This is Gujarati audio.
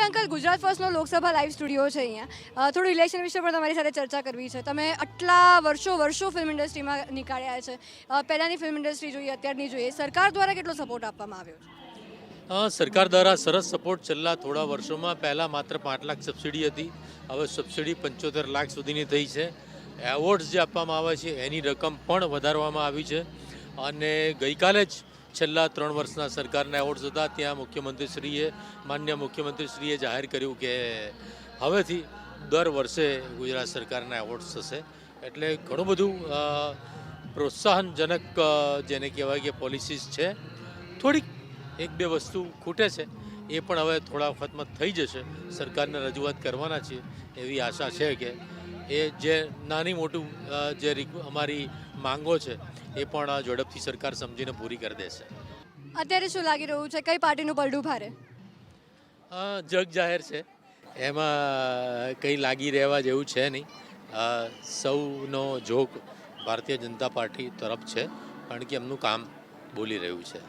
અંકલ, ગુજરાત ફર્સ્ટનો લોકસભા લાઈવ સ્ટુડિયો છે અહીંયા. થોડું ઇલેક્શન વિશે પણ તમારી સાથે ચર્ચા કરવી છે. તમે આટલા વર્ષો ફિલ્મ ઇન્ડસ્ટ્રીમાં નીકાળ્યા છે. પહેલાંની ફિલ્મ ઇન્ડસ્ટ્રી જોઈએ, અત્યારની જોઈએ, સરકાર દ્વારા કેટલો સપોર્ટ આપવામાં આવ્યો છે? સરકાર દ્વારા સરસ સપોર્ટ છેલ્લા થોડા વર્ષોમાં. પહેલાં માત્ર 5 લાખ સબસિડી હતી, હવે સબસિડી 75 લાખ સુધીની થઈ છે. એવોર્ડ્સ જે આપવામાં આવે છે એની રકમ પણ વધારવામાં આવી છે. અને ગઈકાલે જ છેલ્લા 3 વર્ષના સરકારના એવોર્ડ્સ હતા, ત્યાં માન્ય મુખ્યમંત્રીશ્રીએ જાહેર કર્યું કે હવેથી દર વર્ષે ગુજરાત સરકારના એવોર્ડ્સ થશે. એટલે ઘણું બધું પ્રોત્સાહનજનક જેને કહેવાય કે પોલિસીસ છે. થોડીક 1-2 વસ્તુ ખૂટે છે, એ પણ હવે થોડા વખતમાં થઈ જશે. સરકારને રજૂઆત કરવાના છીએ, એવી આશા છે કે એ જે નાની મોટું જે અમારી માંગો છે એ પણ ઝડપથી સરકાર સમજીને પૂરી કરી દેશે. અત્યારે શું લાગી રહ્યું છે, કઈ પાર્ટીનું પલડું ભારે? જગ જાહેર છે, એમાં કંઈ લાગી રહેવા જેવું છે નહીં. સૌનો ઝોક ભારતીય જનતા પાર્ટી તરફ છે, કારણ કે એમનું કામ બોલી રહ્યું છે.